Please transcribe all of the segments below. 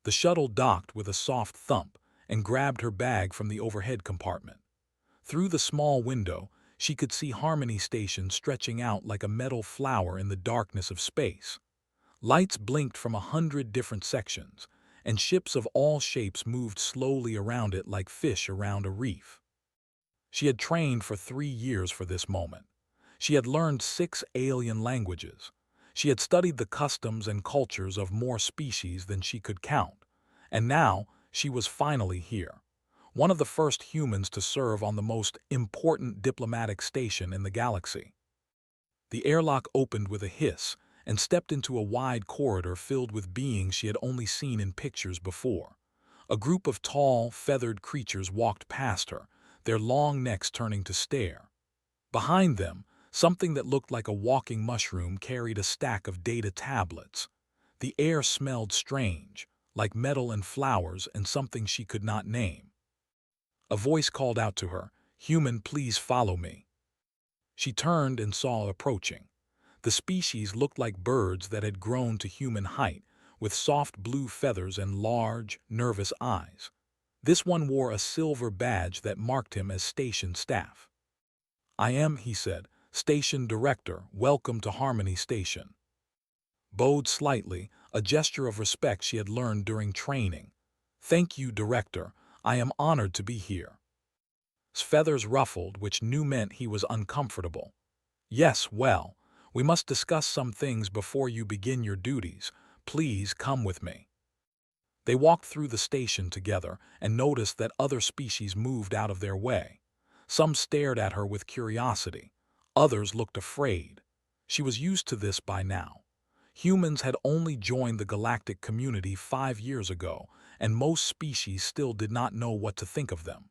The shuttle docked with a soft thump and grabbed her bag from the overhead compartment. Through the small window, she could see Harmony Station stretching out like a metal flower in the darkness of space. Lights blinked from 100 different sections, and ships of all shapes moved slowly around it like fish around a reef. She had trained for 3 years for this moment. She had learned 6 alien languages. She had studied the customs and cultures of more species than she could count. And now she was finally here, one of the first humans to serve on the most important diplomatic station in the galaxy. The airlock opened with a hiss and stepped into a wide corridor filled with beings she had only seen in pictures before. A group of tall, feathered creatures walked past her, their long necks turning to stare. Behind them, something that looked like a walking mushroom carried a stack of data tablets. The air smelled strange, like metal and flowers and something she could not name. A voice called out to her, "Human, please follow me." She turned and saw approaching. The species looked like birds that had grown to human height, with soft blue feathers and large, nervous eyes. This one wore a silver badge that marked him as station staff. "I am," he said, "Station Director. Welcome to Harmony Station." Bowed slightly, a gesture of respect she had learned during training. "Thank you, Director. I am honored to be here." His feathers ruffled, which knew meant he was uncomfortable. "Yes, well, we must discuss some things before you begin your duties. Please come with me." They walked through the station together and noticed that other species moved out of their way. Some stared at her with curiosity. Others looked afraid. She was used to this by now. Humans had only joined the galactic community 5 years ago, and most species still did not know what to think of them.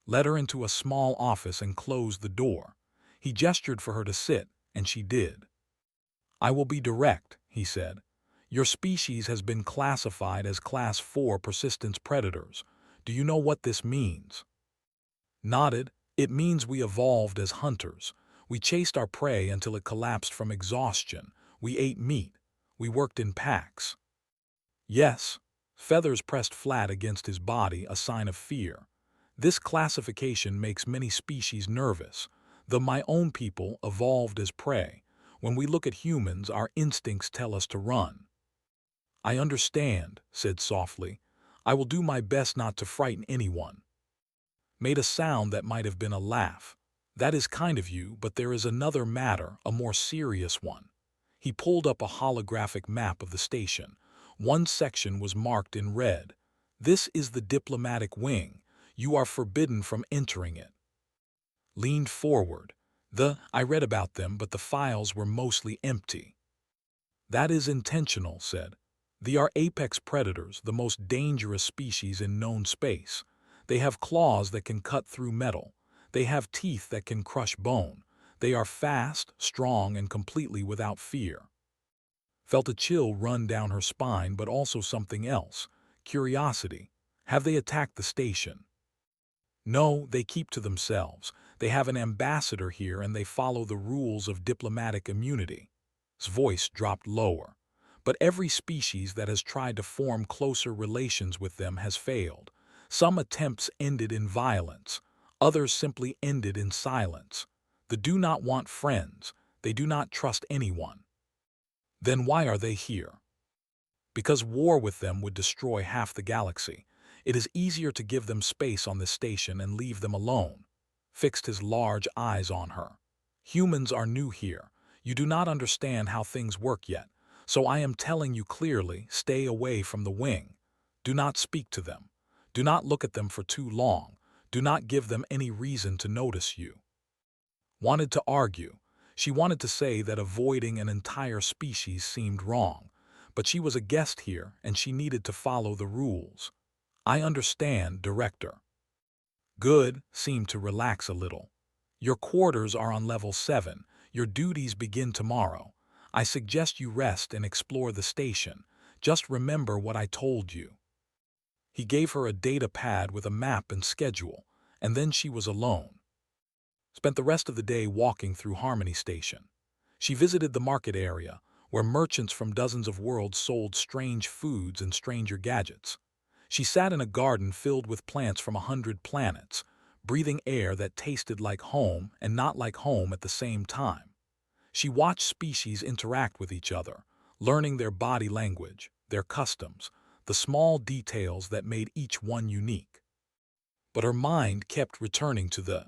Led her into a small office and closed the door. He gestured for her to sit, and she did. "I will be direct," he said. "Your species has been classified as Class 4 persistence predators. Do you know what this means?" Nodded. "It means we evolved as hunters. We chased our prey until it collapsed from exhaustion. We ate meat. We worked in packs." "Yes." Feathers pressed flat against his body, a sign of fear. "This classification makes many species nervous. My own people evolved as prey. When we look at humans, our instincts tell us to run." "I understand," said softly. "I will do my best not to frighten anyone." Made a sound that might have been a laugh. "That is kind of you, but there is another matter, a more serious one." He pulled up a holographic map of the station. One section was marked in red. "This is the diplomatic wing. You are forbidden from entering it." Leaned forward. I read about them, but the files were mostly empty." "That is intentional," said. "They are apex predators, the most dangerous species in known space. They have claws that can cut through metal. They have teeth that can crush bone. They are fast, strong, and completely without fear." Felt a chill run down her spine, but also something else. Curiosity. "Have they attacked the station?" "No, they keep to themselves. They have an ambassador here and they follow the rules of diplomatic immunity." His voice dropped lower. "But every species that has tried to form closer relations with them has failed. Some attempts ended in violence. Others simply ended in silence. They do not want friends. They do not trust anyone." "Then why are they here?" "Because war with them would destroy half the galaxy. It is easier to give them space on this station and leave them alone." Fixed his large eyes on her. "Humans are new here. You do not understand how things work yet. So I am telling you clearly, stay away from the wing. Do not speak to them. Do not look at them for too long. Do not give them any reason to notice you." Wanted to argue. She wanted to say that avoiding an entire species seemed wrong. But she was a guest here and she needed to follow the rules. "I understand, Director." "Good," seemed to relax a little. "Your quarters are on level 7. Your duties begin tomorrow. I suggest you rest and explore the station. Just remember what I told you." He gave her a data pad with a map and schedule, and then she was alone. Spent the rest of the day walking through Harmony Station. She visited the market area, where merchants from dozens of worlds sold strange foods and stranger gadgets. She sat in a garden filled with plants from 100 planets, breathing air that tasted like home and not like home at the same time. She watched species interact with each other, learning their body language, their customs, the small details that made each one unique. But her mind kept returning to the.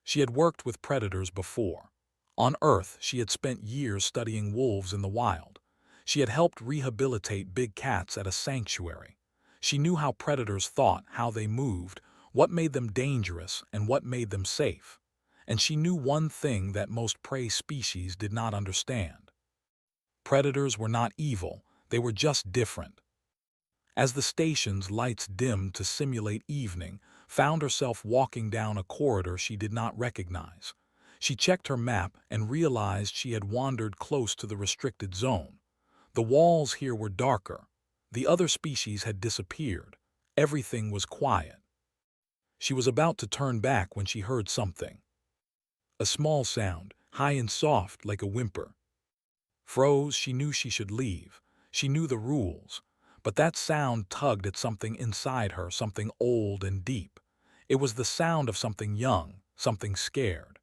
She had worked with predators before. On Earth, she had spent years studying wolves in the wild. She had helped rehabilitate big cats at a sanctuary. She knew how predators thought, how they moved, what made them dangerous, and what made them safe. And she knew one thing that most prey species did not understand. Predators were not evil, they were just different. As the station's lights dimmed to simulate evening, found herself walking down a corridor she did not recognize. She checked her map and realized she had wandered close to the restricted zone. The walls here were darker. The other species had disappeared. Everything was quiet. She was about to turn back when she heard something. A small sound, high and soft like a whimper. Froze, she knew she should leave. She knew the rules. But that sound tugged at something inside her, something old and deep. It was the sound of something young, something scared.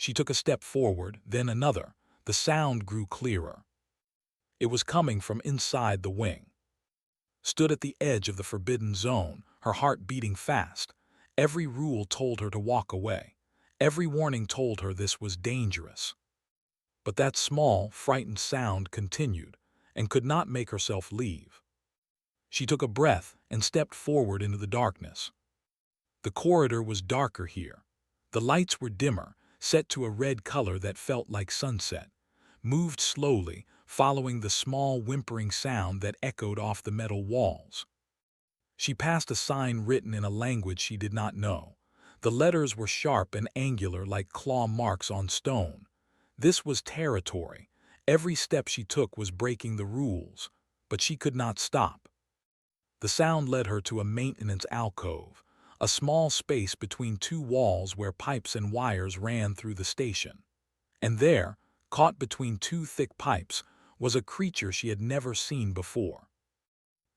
She took a step forward, then another. The sound grew clearer. It was coming from inside the wing. Stood at the edge of the forbidden zone, her heart beating fast. Every rule told her to walk away. Every warning told her this was dangerous. But that small, frightened sound continued, and could not make herself leave. She took a breath and stepped forward into the darkness. The corridor was darker here. The lights were dimmer, set to a red color that felt like sunset. Moved slowly, following the small whimpering sound that echoed off the metal walls. She passed a sign written in a language she did not know. The letters were sharp and angular like claw marks on stone. This was territory. Every step she took was breaking the rules, but she could not stop. The sound led her to a maintenance alcove, a small space between two walls where pipes and wires ran through the station. And there, caught between two thick pipes, was a creature she had never seen before.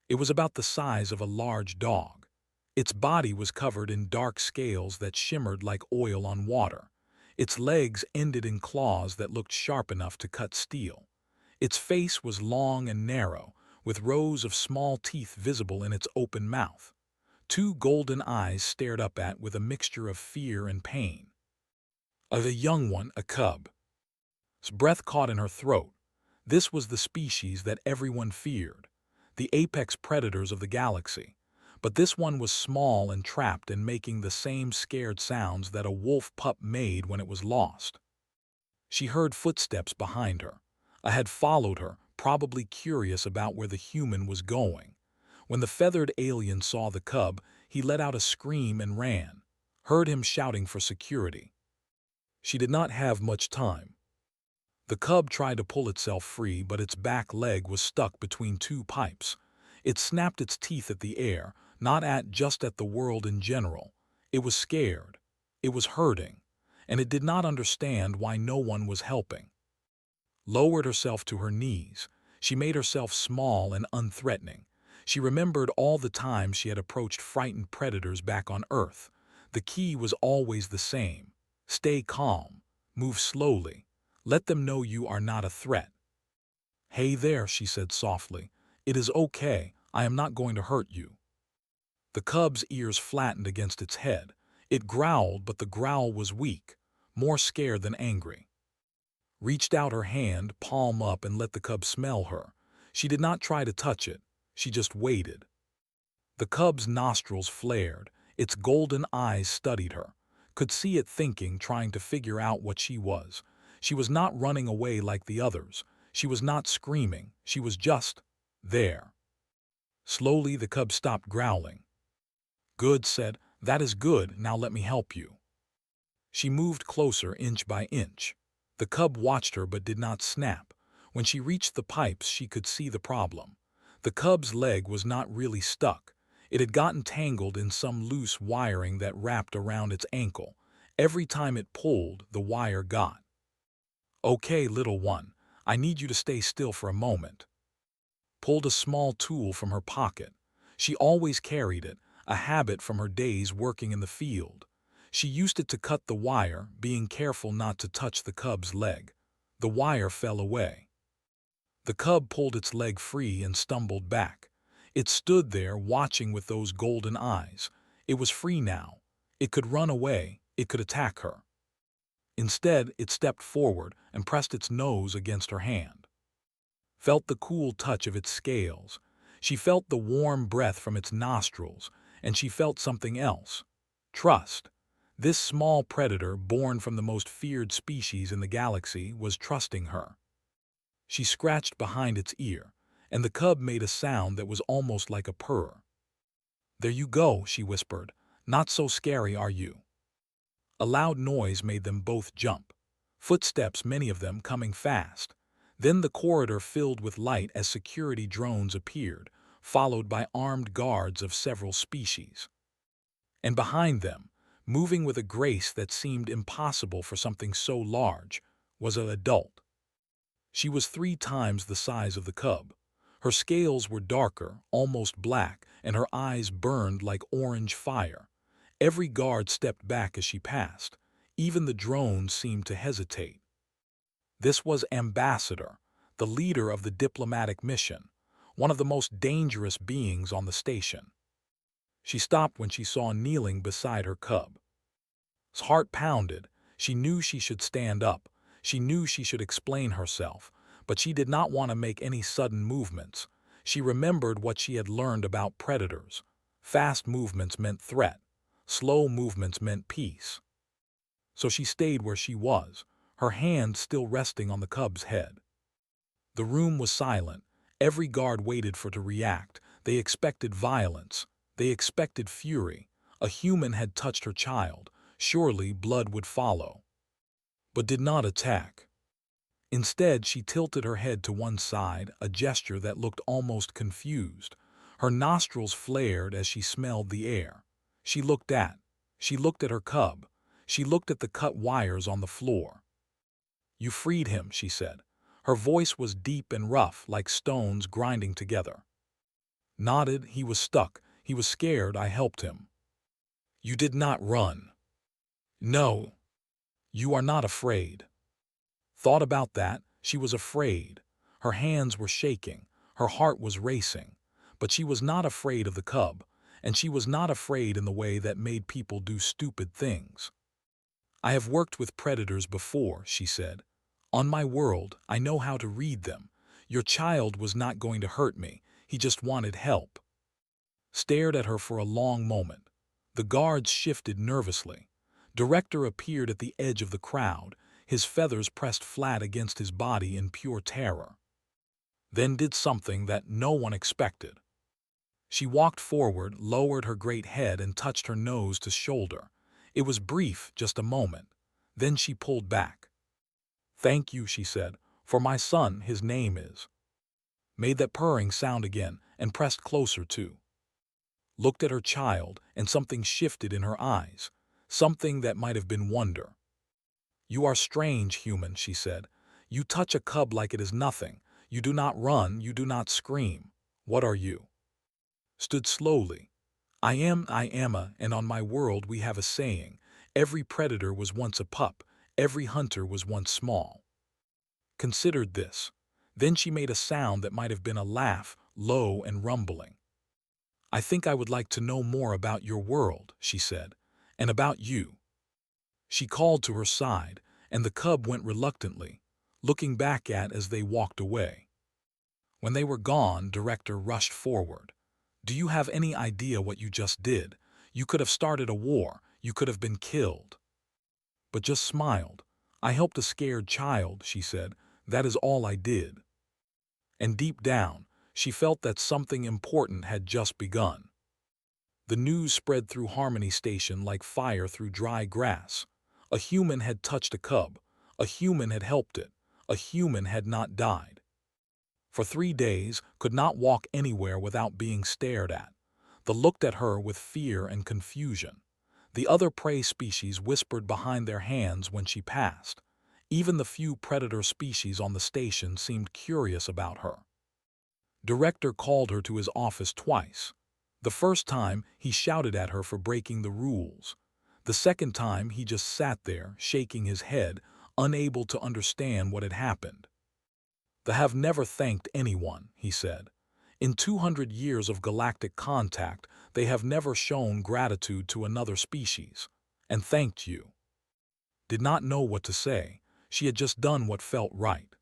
It was about the size of a large dog. Its body was covered in dark scales that shimmered like oil on water. Its legs ended in claws that looked sharp enough to cut steel. Its face was long and narrow, with rows of small teeth visible in its open mouth. Two golden eyes stared up at with a mixture of fear and pain. Of a young one, a cub. Its breath caught in her throat. This was the species that everyone feared, the apex predators of the galaxy. But this one was small and trapped and making the same scared sounds that a wolf pup made when it was lost. She heard footsteps behind her. I had followed her, probably curious about where the human was going. When the feathered alien saw the cub, he let out a scream and ran. Heard him shouting for security. She did not have much time. The cub tried to pull itself free, but its back leg was stuck between two pipes. It snapped its teeth at the air, just at the world in general. It was scared. It was hurting. And it did not understand why no one was helping. Lowered herself to her knees. She made herself small and unthreatening. She remembered all the times she had approached frightened predators back on Earth. The key was always the same. Stay calm. Move slowly. Let them know you are not a threat. "Hey there," she said softly. "It is okay. I am not going to hurt you." The cub's ears flattened against its head. It growled, but the growl was weak, more scared than angry. Reached out her hand, palm up, and let the cub smell her. She did not try to touch it. She just waited. The cub's nostrils flared. Its golden eyes studied her. Could see it thinking, trying to figure out what she was. She was not running away like the others. She was not screaming. She was just there. Slowly, the cub stopped growling. "Good," said. "That is good. Now let me help you." She moved closer inch by inch. The cub watched her but did not snap. When she reached the pipes, she could see the problem. The cub's leg was not really stuck. It had gotten tangled in some loose wiring that wrapped around its ankle. Every time it pulled, the wire got. "Okay, little one, I need you to stay still for a moment. Pulled a small tool from her pocket. She always carried it, a habit from her days working in the field. She used it to cut the wire, being careful not to touch the cub's leg. The wire fell away. The cub pulled its leg free and stumbled back. It stood there watching with those golden eyes. It was free now. It could run away. It could attack her. Instead, it stepped forward and pressed its nose against her hand. Felt the cool touch of its scales. She felt the warm breath from its nostrils, and she felt something else. Trust. This small predator, born from the most feared species in the galaxy, was trusting her. She scratched behind its ear, and the cub made a sound that was almost like a purr. "There you go," she whispered. "Not so scary, are you?" A loud noise made them both jump. Footsteps, many of them coming fast. Then the corridor filled with light as security drones appeared, followed by armed guards of several species. And behind them, moving with a grace that seemed impossible for something so large, was an adult. She was 3 times the size of the cub. Her scales were darker, almost black, and her eyes burned like orange fire. Every guard stepped back as she passed. Even the drones seemed to hesitate. This was Ambassador, the leader of the diplomatic mission, one of the most dangerous beings on the station. She stopped when she saw kneeling beside her cub. His heart pounded. She knew she should stand up. She knew she should explain herself, but she did not want to make any sudden movements. She remembered what she had learned about predators. Fast movements meant threat. Slow movements meant peace. So she stayed where she was, her hand still resting on the cub's head. The room was silent. Every guard waited for to react. They expected violence. They expected fury. A human had touched her child. Surely blood would follow. But did not attack. Instead, she tilted her head to one side, a gesture that looked almost confused. Her nostrils flared as she smelled the air. She looked at her cub. She looked at the cut wires on the floor. "You freed him," she said. Her voice was deep and rough, like stones grinding together. Nodded. "He was stuck. He was scared. I helped him." "You did not run." "No. You are not afraid." Thought about that. She was afraid. Her hands were shaking. Her heart was racing. But she was not afraid of the cub, and she was not afraid in the way that made people do stupid things. "I have worked with predators before," she said. "On my world, I know how to read them. Your child was not going to hurt me. He just wanted help." Stared at her for a long moment. The guards shifted nervously. Director appeared at the edge of the crowd, his feathers pressed flat against his body in pure terror. Then did something that no one expected. She walked forward, lowered her great head, and touched her nose to shoulder. It was brief, just a moment. Then she pulled back. "Thank you," she said, "for my son, his name is." Made that purring sound again and pressed closer too. Looked at her child, and something shifted in her eyes, something that might have been wonder. "You are strange, human," she said. "You touch a cub like it is nothing. You do not run, you do not scream. What are you?" Stood slowly. I am and on my world we have a saying, every predator was once a pup, every hunter was once small." Considered this. Then she made a sound that might have been a laugh, low and rumbling. "I think I would like to know more about your world," she said, "and about you." She called to her side, and the cub went reluctantly, looking back as they walked away. When they were gone, Director rushed forward. "Do you have any idea what you just did? You could have started a war. You could have been killed." But just smiled. "I helped a scared child," she said. "That is all I did." And deep down, she felt that something important had just begun. The news spread through Harmony Station like fire through dry grass. A human had touched a cub. A human had helped it. A human had not died. For 3 days, could not walk anywhere without being stared at. They looked at her with fear and confusion. The other prey species whispered behind their hands when she passed. Even the few predator species on the station seemed curious about her. Director called her to his office twice. The first time, he shouted at her for breaking the rules. The second time, he just sat there, shaking his head, unable to understand what had happened. "They have never thanked anyone," he said. "In 200 years of galactic contact, they have never shown gratitude to another species. And thanked you." Did not know what to say. She had just done what felt right.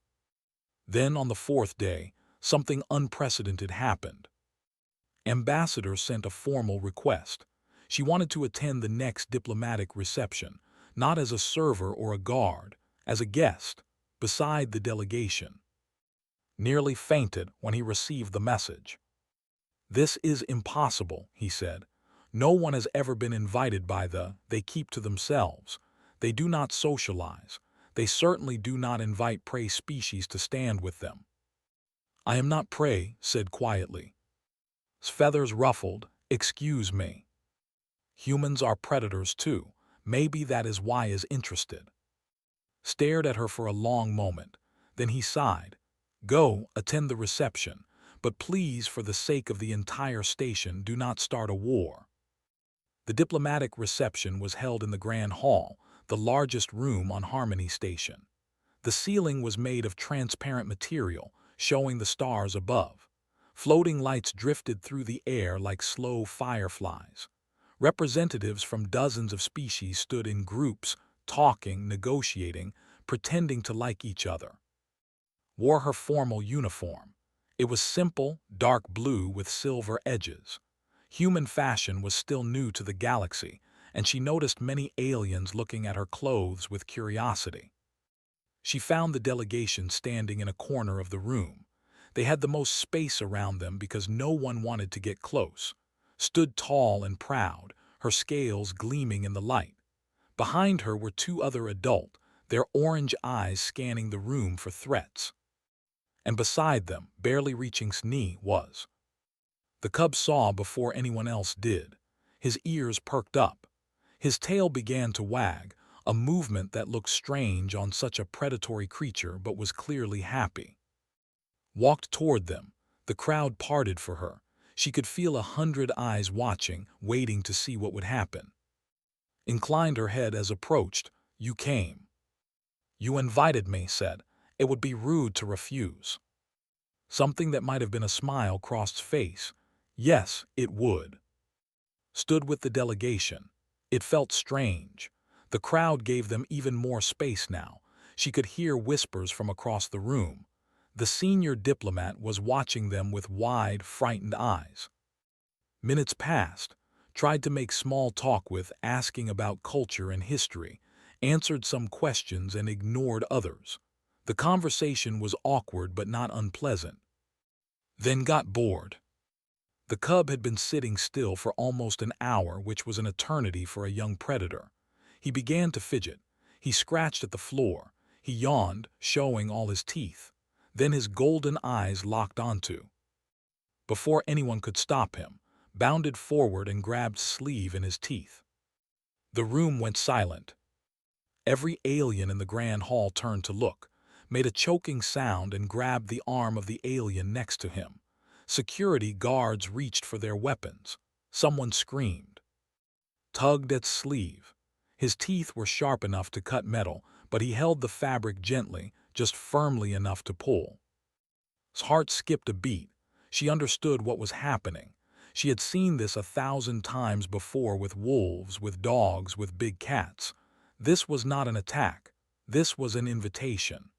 Then, on the fourth day, something unprecedented happened. Ambassador sent a formal request. She wanted to attend the next diplomatic reception, not as a server or a guard, as a guest, beside the delegation. Nearly fainted when he received the message. "This is impossible," he said. "No one has ever been invited by they keep to themselves. They do not socialize. They certainly do not invite prey species to stand with them." "I am not prey," said quietly. His feathers ruffled. "Excuse me. Humans are predators too. Maybe that is why he is interested." Stared at her for a long moment. Then he sighed. "Go, attend the reception. But please, for the sake of the entire station, do not start a war." The diplomatic reception was held in the Grand Hall, the largest room on Harmony Station. The ceiling was made of transparent material, showing the stars above. Floating lights drifted through the air like slow fireflies. Representatives from dozens of species stood in groups, talking, negotiating, pretending to like each other. Wore her formal uniform. It was simple, dark blue with silver edges. Human fashion was still new to the galaxy, and she noticed many aliens looking at her clothes with curiosity. She found the delegation standing in a corner of the room. They had the most space around them because no one wanted to get close. Stood tall and proud, her scales gleaming in the light. Behind her were two other adults, their orange eyes scanning the room for threats. And beside them, barely reaching his knee, was. The cub saw before anyone else did. His ears perked up. His tail began to wag, a movement that looked strange on such a predatory creature but was clearly happy. Walked toward them. The crowd parted for her. She could feel 100 eyes watching, waiting to see what would happen. Inclined her head as approached. "You came." "You invited me," said. "It would be rude to refuse." Something that might have been a smile crossed his face. Yes, it would. Stood with the delegation. It felt strange. The crowd gave them even more space now. She could hear whispers from across the room. The senior diplomat was watching them with wide, frightened eyes. Minutes passed. Tried to make small talk with, asking about culture and history, answered some questions and ignored others. The conversation was awkward but not unpleasant. Then got bored. The cub had been sitting still for almost an hour, which was an eternity for a young predator. He began to fidget. He scratched at the floor. He yawned, showing all his teeth. Then his golden eyes locked onto. Before anyone could stop him, bounded forward and grabbed sleeve in his teeth. The room went silent. Every alien in the Grand Hall turned to look, made a choking sound and grabbed the arm of the alien next to him. Security guards reached for their weapons. Someone screamed. Tugged at sleeve. His teeth were sharp enough to cut metal, but he held the fabric gently, just firmly enough to pull. His heart skipped a beat. She understood what was happening. She had seen this 1,000 times before with wolves, with dogs, with big cats. This was not an attack. This was an invitation.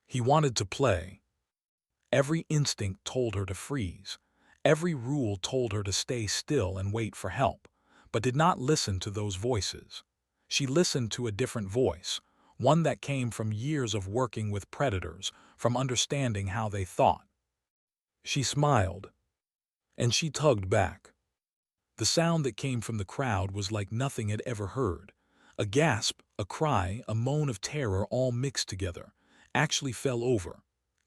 He wanted to play. Every instinct told her to freeze. Every rule told her to stay still and wait for help, but did not listen to those voices. She listened to a different voice, one that came from years of working with predators, from understanding how they thought. She smiled, and she tugged back. The sound that came from the crowd was like nothing had ever heard. A gasp, a cry, a moan of terror all mixed together, actually fell over.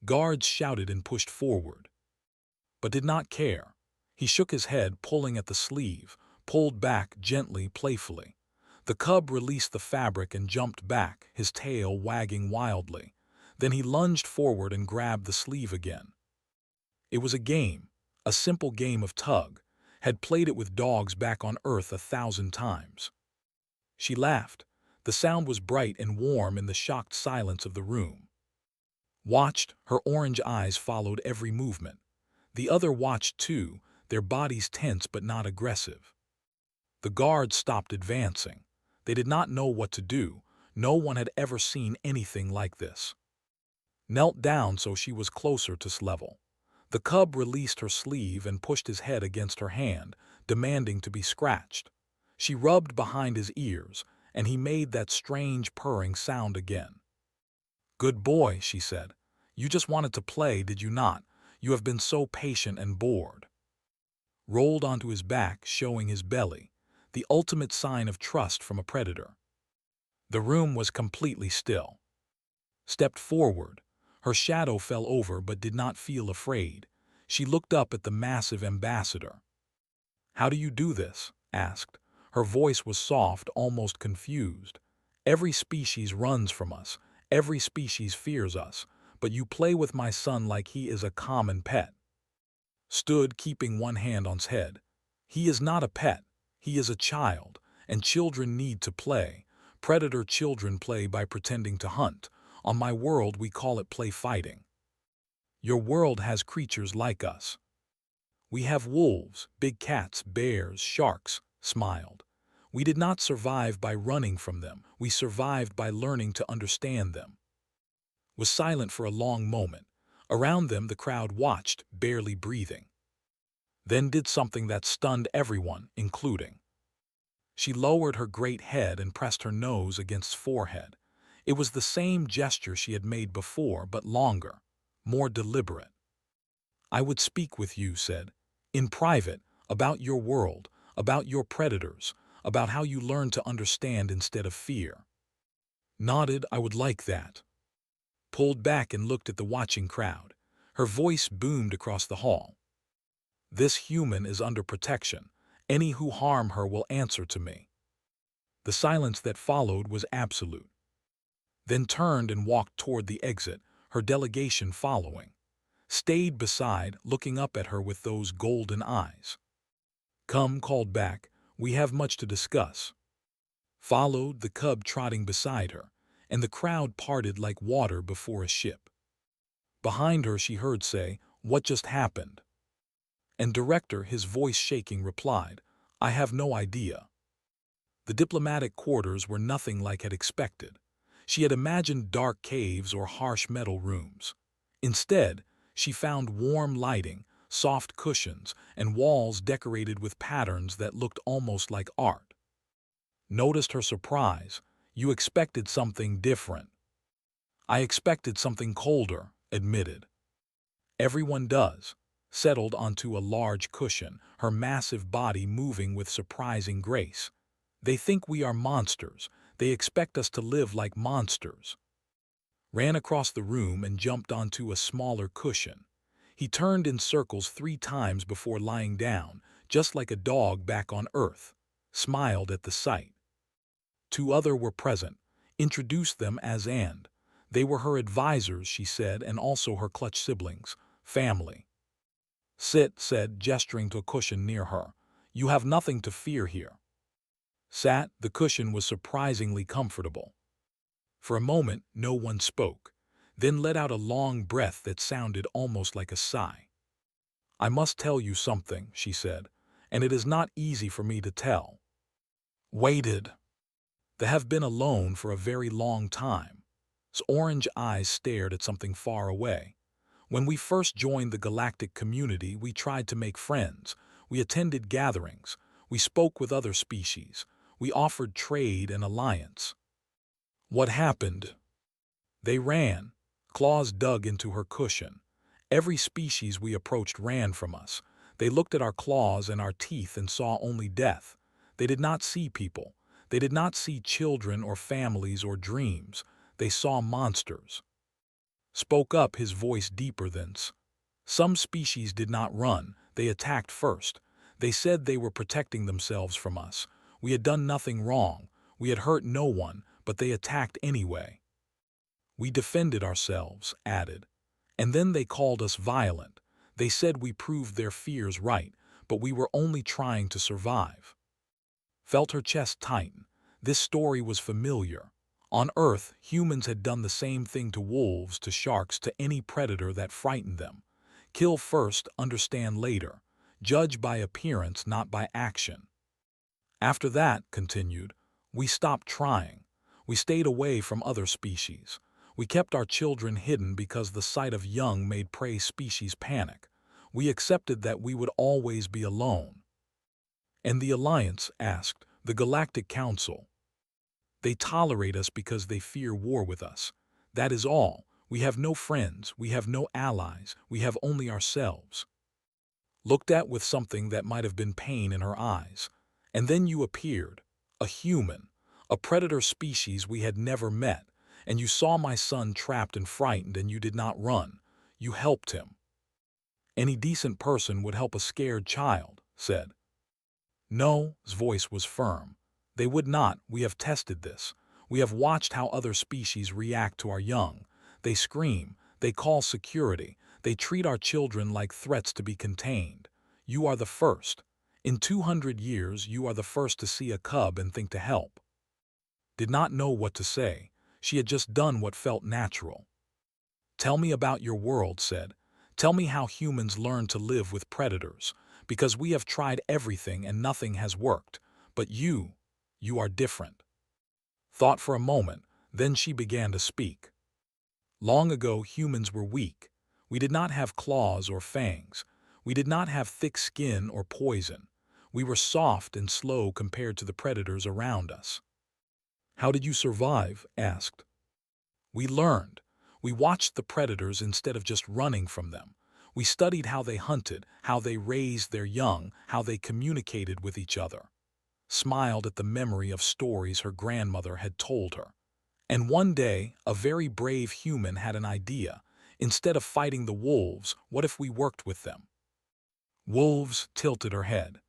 Guards shouted and pushed forward, but did not care. He shook his head, pulling at the sleeve, pulled back gently, playfully. The cub released the fabric and jumped back, his tail wagging wildly. Then he lunged forward and grabbed the sleeve again. It was a game, a simple game of tug, had played it with dogs back on Earth 1,000 times. She laughed. The sound was bright and warm in the shocked silence of the room. Watched, her orange eyes followed every movement. The other watched too, their bodies tense but not aggressive. The guards stopped advancing. They did not know what to do. No one had ever seen anything like this. Knelt down so she was closer to level. The cub released her sleeve and pushed his head against her hand, demanding to be scratched. She rubbed behind his ears, and he made that strange purring sound again. "Good boy," she said. "You just wanted to play, did you not? You have been so patient and bored." Rolled onto his back, showing his belly, the ultimate sign of trust from a predator. The room was completely still. Stepped forward. Her shadow fell over but did not feel afraid. She looked up at the massive ambassador. "How do you do this?" asked. Her voice was soft, almost confused. "Every species runs from us. Every species fears us. But you play with my son like he is a common pet." Stood, keeping one hand on his head. "He is not a pet. He is a child, and children need to play. Predator children play by pretending to hunt. On my world we call it play fighting. Your world has creatures like us. We have wolves, big cats, bears, sharks," smiled. "We did not survive by running from them. We survived by learning to understand them." Was silent for a long moment. Around them the crowd watched, barely breathing. Then did something that stunned everyone, including. She lowered her great head and pressed her nose against his forehead. It was the same gesture she had made before, but longer, more deliberate. "I would speak with you," said, "in private, about your world, about your predators, about how you learn to understand instead of fear." Nodded, "I would like that." Pulled back and looked at the watching crowd. Her voice boomed across the hall. "This human is under protection. Any who harm her will answer to me." The silence that followed was absolute. Then turned and walked toward the exit, her delegation following. Stayed beside, looking up at her with those golden eyes. "Come," called back, "we have much to discuss." Followed, the cub trotting beside her, and the crowd parted like water before a ship. Behind her she heard say, "What just happened?" And director, his voice shaking, replied, "I have no idea." The diplomatic quarters were nothing like had expected. She had imagined dark caves or harsh metal rooms. Instead, she found warm lighting, soft cushions, and walls decorated with patterns that looked almost like art. Noticed her surprise. "You expected something different." "I expected something colder," admitted. "Everyone does." Settled onto a large cushion, her massive body moving with surprising grace. "They think we are monsters. They expect us to live like monsters." Ran across the room and jumped onto a smaller cushion. He turned in circles 3 times before lying down, just like a dog back on Earth. Smiled at the sight. 2 others were present. Introduced them as and. They were her advisors, she said, and also her clutch siblings. Family. "Sit," said, gesturing to a cushion near her. "You have nothing to fear here." Sat. The cushion was surprisingly comfortable. For a moment, no one spoke, then let out a long breath that sounded almost like a sigh. "I must tell you something," she said, "and it is not easy for me to tell." Waited. "They have been alone for a very long time." His orange eyes stared at something far away. "When we first joined the galactic community, we tried to make friends. We attended gatherings. We spoke with other species. We offered trade and alliance. What happened? They ran." Claws dug into her cushion. "Every species we approached ran from us. They looked at our claws and our teeth and saw only death. They did not see people. They did not see children or families or dreams. They saw monsters." Spoke up, his voice deeper than Some species did not run. They attacked first. They said they were protecting themselves from us. We had done nothing wrong. We had hurt no one, but they attacked anyway. We defended ourselves, added. And then they called us violent. They said we proved their fears right, but we were only trying to survive. Felt her chest tighten. This story was familiar. On Earth, humans had done the same thing to wolves, to sharks, to any predator that frightened them. Kill first, understand later. Judge by appearance, not by action. After that, continued, we stopped trying. We stayed away from other species. We kept our children hidden because the sight of young made prey species panic. We accepted that we would always be alone. And the Alliance asked, the Galactic Council. They tolerate us because they fear war with us. That is all. We have no friends, we have no allies, we have only ourselves. Looked at with something that might have been pain in her eyes. And then you appeared, a human, a predator species we had never met, and you saw my son trapped and frightened and you did not run. You helped him. Any decent person would help a scared child, said. No, his voice was firm. They would not. We have tested this. We have watched how other species react to our young. They scream, they call security, they treat our children like threats to be contained. You are the first. In 200 years, you are the first to see a cub and think to help. Did not know what to say. She had just done what felt natural. Tell me about your world, said. Tell me how humans learn to live with predators, because we have tried everything and nothing has worked. But you are different. Thought for a moment, then she began to speak. Long ago, humans were weak. We did not have claws or fangs. We did not have thick skin or poison. We were soft and slow compared to the predators around us. How did you survive? Asked. We learned. We watched the predators instead of just running from them. We studied how they hunted, how they raised their young, how they communicated with each other. Smiled at the memory of stories her grandmother had told her. And one day, a very brave human had an idea. Instead of fighting the wolves, what if we worked with them? Wolves, tilted her head.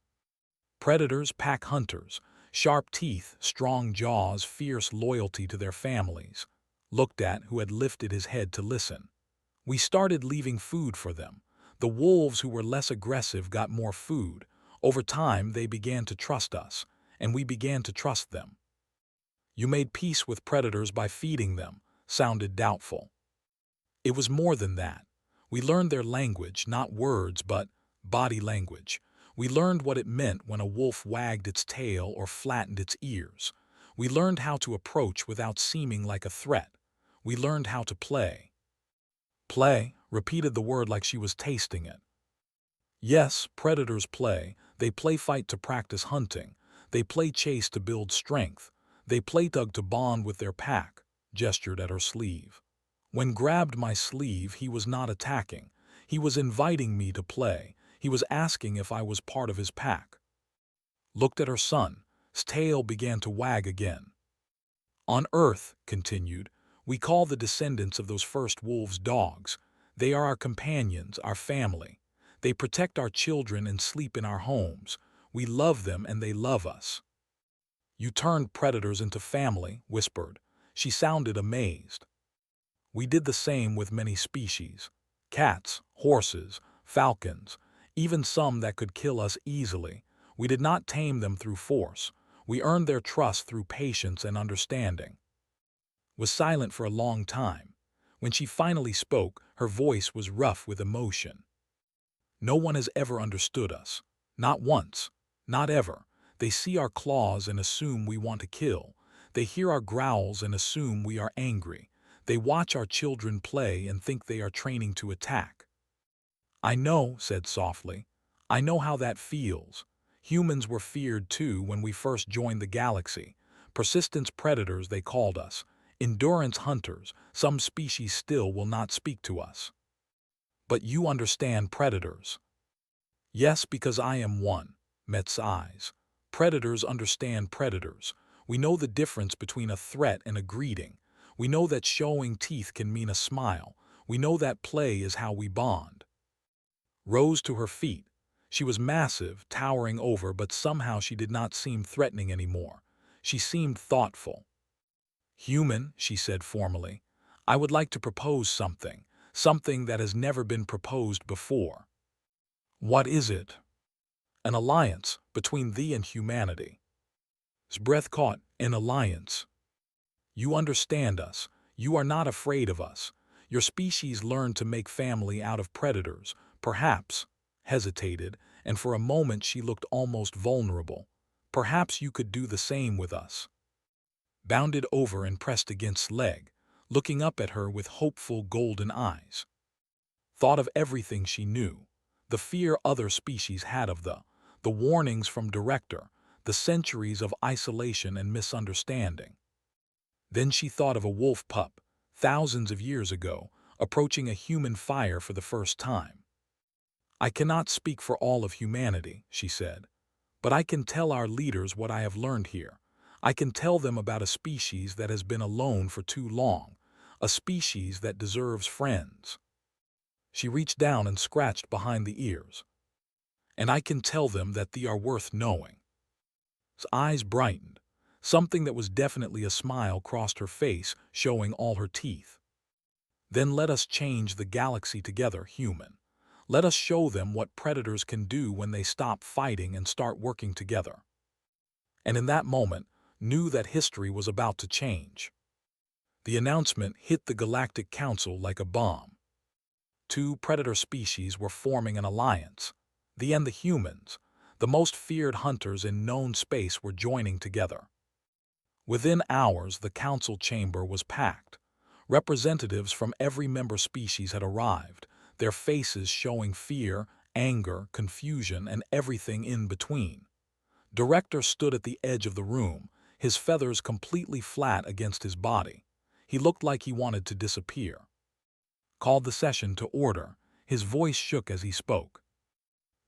Predators, pack hunters, sharp teeth, strong jaws, fierce loyalty to their families. Looked at who had lifted his head to listen. We started leaving food for them. The wolves who were less aggressive got more food. Over time, they began to trust us, and we began to trust them. You made peace with predators by feeding them, sounded doubtful. It was more than that. We learned their language, not words, but body language. We learned what it meant when a wolf wagged its tail or flattened its ears. We learned how to approach without seeming like a threat. We learned how to play. Play, repeated the word like she was tasting it. Yes, predators play. They play fight to practice hunting. They play chase to build strength. They play tug to bond with their pack, gestured at her sleeve. When grabbed my sleeve, he was not attacking. He was inviting me to play. He was asking if I was part of his pack. Looked at her son. His tail began to wag again. On Earth, continued, we call the descendants of those first wolves dogs. They are our companions, our family. They protect our children and sleep in our homes. We love them and they love us. You turned predators into family, whispered. She sounded amazed. We did the same with many species. Cats, horses, falcons, even some that could kill us easily. We did not tame them through force. We earned their trust through patience and understanding. Was silent for a long time. When she finally spoke, her voice was rough with emotion. No one has ever understood us. Not once. Not ever. They see our claws and assume we want to kill. They hear our growls and assume we are angry. They watch our children play and think they are training to attack. I know, said softly. I know how that feels. Humans were feared too when we first joined the galaxy. Persistence predators, they called us. Endurance hunters. Some species still will not speak to us. But you understand predators. Yes, because I am one. Met's eyes. Predators understand predators. We know the difference between a threat and a greeting. We know that showing teeth can mean a smile. We know that play is how we bond. Rose to her feet. She was massive, towering over, but somehow she did not seem threatening anymore. She seemed thoughtful. "Human," she said formally, "I would like to propose something, something that has never been proposed before." "What is it?" "An alliance between thee and humanity." His breath caught. "An alliance. You understand us. You are not afraid of us. Your species learned to make family out of predators, perhaps," hesitated, and for a moment she looked almost vulnerable. "Perhaps you could do the same with us." Bounded over and pressed against leg, looking up at her with hopeful golden eyes. Thought of everything she knew, the fear other species had of the warnings from Director, the centuries of isolation and misunderstanding. Then she thought of a wolf pup, thousands of years ago, approaching a human fire for the first time. "I cannot speak for all of humanity," she said, "but I can tell our leaders what I have learned here. I can tell them about a species that has been alone for too long, a species that deserves friends." She reached down and scratched behind the ears. "And I can tell them that they are worth knowing." His eyes brightened. Something that was definitely a smile crossed her face, showing all her teeth. "Then let us change the galaxy together, human. Let us show them what predators can do when they stop fighting and start working together." And in that moment, knew that history was about to change. The announcement hit the Galactic Council like a bomb. Two predator species were forming an alliance. The and the humans, the most feared hunters in known space, were joining together. Within hours, the council chamber was packed. Representatives from every member species had arrived, their faces showing fear, anger, confusion, and everything in between. Director stood at the edge of the room, his feathers completely flat against his body. He looked like he wanted to disappear. Called the session to order. His voice shook as he spoke.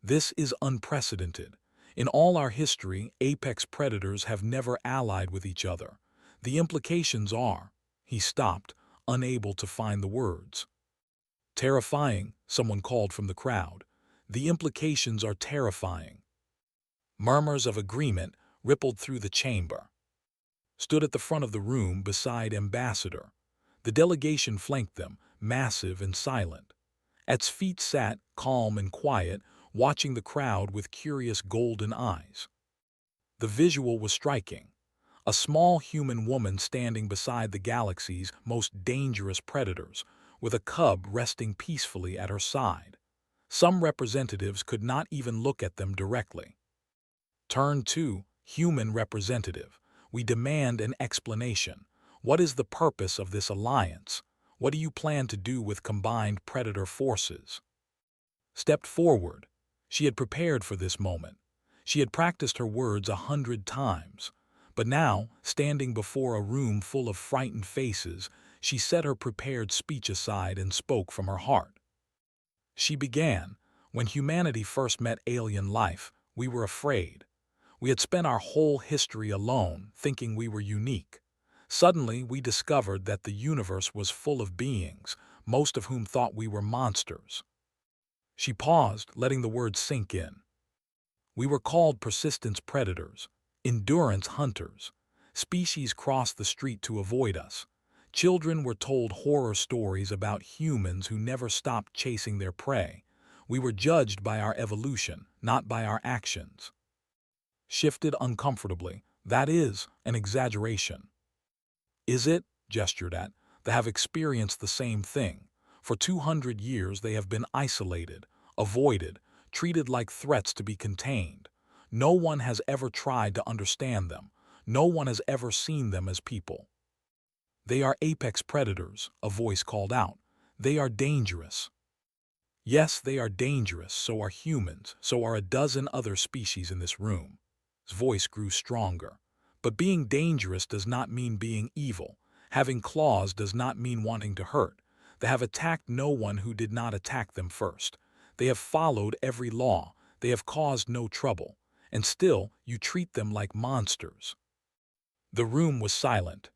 "This is unprecedented. In all our history, apex predators have never allied with each other. The implications are—" He stopped, unable to find the words. "Terrifying," someone called from the crowd. "The implications are terrifying." Murmurs of agreement rippled through the chamber. Stood at the front of the room beside Ambassador. The delegation flanked them, massive and silent. At its feet sat, calm and quiet, watching the crowd with curious golden eyes. The visual was striking. A small human woman standing beside the galaxy's most dangerous predators, with a cub resting peacefully at her side. Some representatives could not even look at them directly. Turn 2, human representative. "We demand an explanation. What is the purpose of this alliance? What do you plan to do with combined predator forces?" Stepped forward. She had prepared for this moment. She had practiced her words 100 times. But now, standing before a room full of frightened faces, she set her prepared speech aside and spoke from her heart. She began, "When humanity first met alien life, we were afraid. We had spent our whole history alone, thinking we were unique. Suddenly, we discovered that the universe was full of beings, most of whom thought we were monsters." She paused, letting the words sink in. "We were called persistence predators, endurance hunters. Species crossed the street to avoid us. Children were told horror stories about humans who never stopped chasing their prey. We were judged by our evolution, not by our actions." Shifted uncomfortably. "That is an exaggeration." "Is it?" gestured at. "They have experienced the same thing. For 200 years they have been isolated, avoided, treated like threats to be contained. No one has ever tried to understand them. No one has ever seen them as people." "They are apex predators," a voice called out. "They are dangerous." "Yes, they are dangerous, so are humans, so are a dozen other species in this room." His voice grew stronger. "But being dangerous does not mean being evil. Having claws does not mean wanting to hurt. They have attacked no one who did not attack them first. They have followed every law. They have caused no trouble. And still, you treat them like monsters." The room was silent.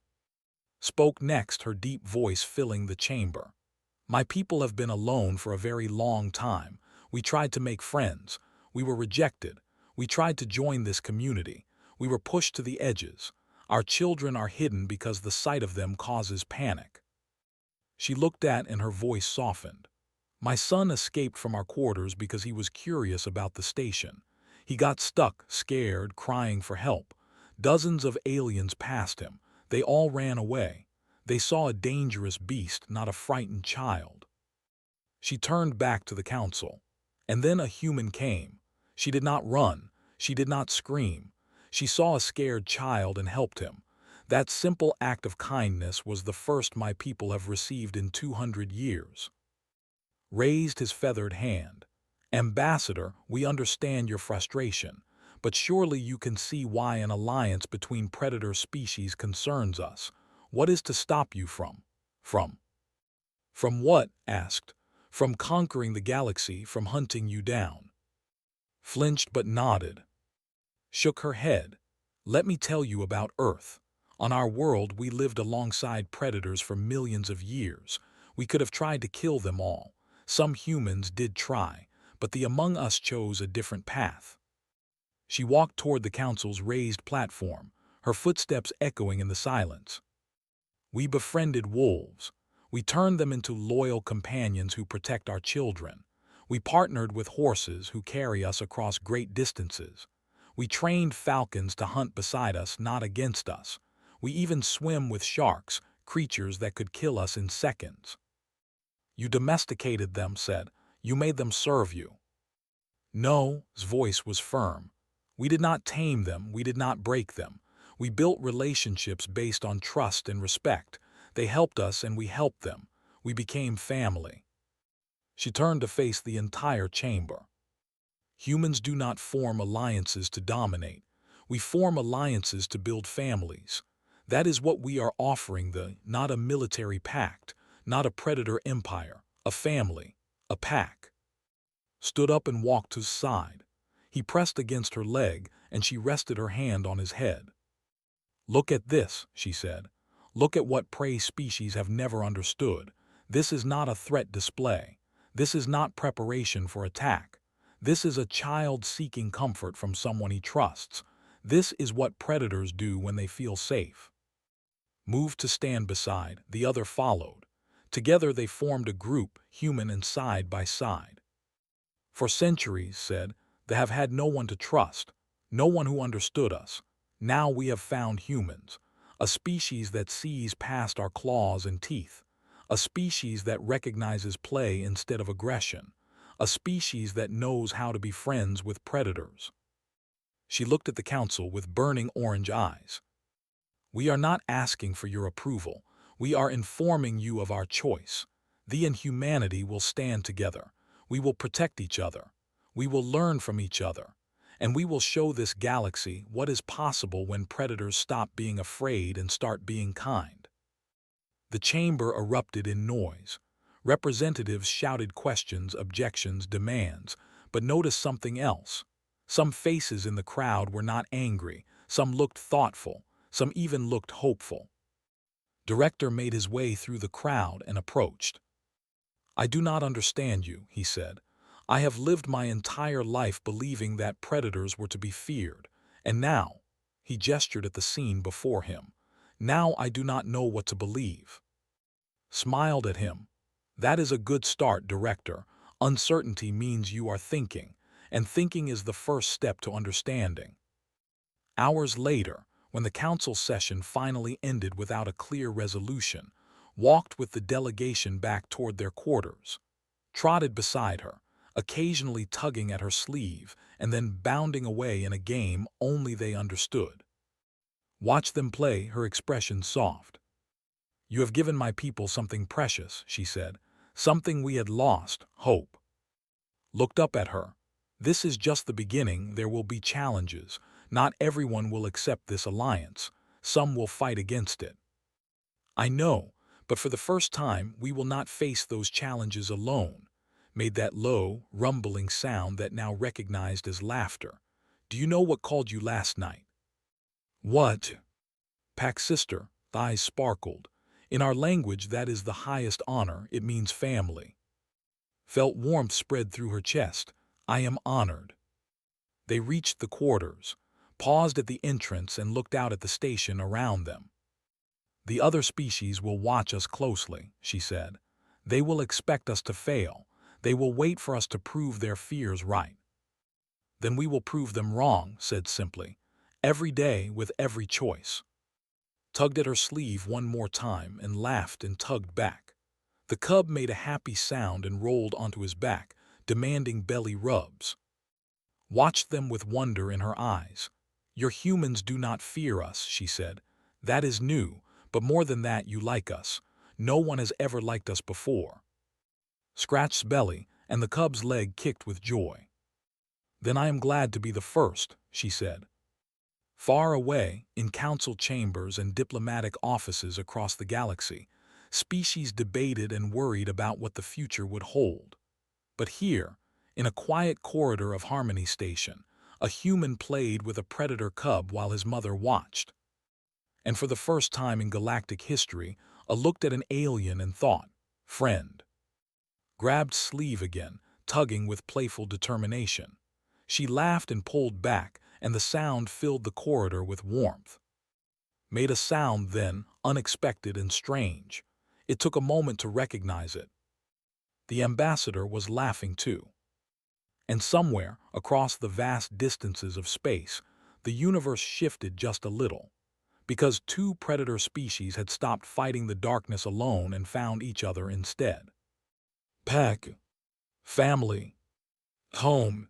Spoke next, her deep voice filling the chamber. "My people have been alone for a very long time. We tried to make friends. We were rejected. We tried to join this community. We were pushed to the edges. Our children are hidden because the sight of them causes panic. She looked at and her voice softened. My son escaped from our quarters because he was curious about the station. He got stuck, scared, crying for help. Dozens of aliens passed him. They all ran away. They saw a dangerous beast, not a frightened child. She turned back to the council. And then a human came. She did not run. She did not scream. She saw a scared child and helped him. That simple act of kindness was the first my people have received in 200 years. Raised his feathered hand. Ambassador, we understand your frustration, but surely you can see why an alliance between predator species concerns us. What is to stop you from? From what? Asked. From conquering the galaxy, from hunting you down. Flinched but nodded. Shook her head. Let me tell you about Earth. On our world, we lived alongside predators for millions of years. We could have tried to kill them all. Some humans did try, but the Among Us chose a different path. She walked toward the council's raised platform, her footsteps echoing in the silence. We befriended wolves. We turned them into loyal companions who protect our children. We partnered with horses who carry us across great distances. We trained falcons to hunt beside us, not against us. We even swim with sharks, creatures that could kill us in seconds. You domesticated them, said. You made them serve you. No, his voice was firm. We did not tame them, we did not break them. We built relationships based on trust and respect. They helped us and we helped them. We became family. She turned to face the entire chamber. Humans do not form alliances to dominate. We form alliances to build families. That is what we are offering not a military pact, not a predator empire, a family, a pack. Stood up and walked to his side. He pressed against her leg, and she rested her hand on his head. Look at this, she said. Look at what prey species have never understood. This is not a threat display. This is not preparation for attack. This is a child seeking comfort from someone he trusts. This is what predators do when they feel safe. Moved to stand beside, the other followed. Together they formed a group, human and side by side. For centuries, said, they have had no one to trust, no one who understood us. Now we have found humans, a species that sees past our claws and teeth, a species that recognizes play instead of aggression, a species that knows how to be friends with predators. She looked at the council with burning orange eyes. We are not asking for your approval. We are informing you of our choice. Thee and humanity will stand together. We will protect each other. We will learn from each other. And we will show this galaxy what is possible when predators stop being afraid and start being kind. The chamber erupted in noise. Representatives shouted questions, objections, demands, but noticed something else. Some faces in the crowd were not angry. Some looked thoughtful. Some even looked hopeful. Director made his way through the crowd and approached. I do not understand you, he said. I have lived my entire life believing that predators were to be feared, and now, he gestured at the scene before him, now I do not know what to believe. Smiled at him. That is a good start, Director. Uncertainty means you are thinking, and thinking is the first step to understanding. Hours later, when the council session finally ended without a clear resolution, walked with the delegation back toward their quarters, trotted beside her, occasionally tugging at her sleeve and then bounding away in a game only they understood. Watch them play, her expression soft. You have given my people something precious, she said, something we had lost, hope. Looked up at her. This is just the beginning, there will be challenges. Not everyone will accept this alliance. Some will fight against it. I know, but for the first time we will not face those challenges alone. Made that low, rumbling sound that now recognized as laughter. Do you know what called you last night? What? Pack sister, eyes sparkled. In our language that is the highest honor, it means family. Felt warmth spread through her chest. I am honored. They reached the quarters. paused at the entrance and looked out at the station around them. "The other species will watch us closely," she said. "They will expect us to fail. They will wait for us to prove their fears right." "Then we will prove them wrong," said simply. "Every day with every choice." Tugged at her sleeve one more time and laughed and tugged back. The cub made a happy sound and rolled onto his back, demanding belly rubs. Watched them with wonder in her eyes. "Your humans do not fear us," she said. "That is new, but more than that, you like us. No one has ever liked us before." Scratched belly, and the cub's leg kicked with joy. "Then I am glad to be the first," she said. Far away, in council chambers and diplomatic offices across the galaxy, species debated and worried about what the future would hold. But here, in a quiet corridor of Harmony Station, a human played with a predator cub while his mother watched. And for the first time in galactic history, looked at an alien and thought, "Friend." Grabbed sleeve again, tugging with playful determination. She laughed and pulled back, and the sound filled the corridor with warmth. Made a sound then, unexpected and strange. It took a moment to recognize it. The ambassador was laughing too. And somewhere, across the vast distances of space, the universe shifted just a little. Because two predator species had stopped fighting the darkness alone and found each other instead. Pack, family, home,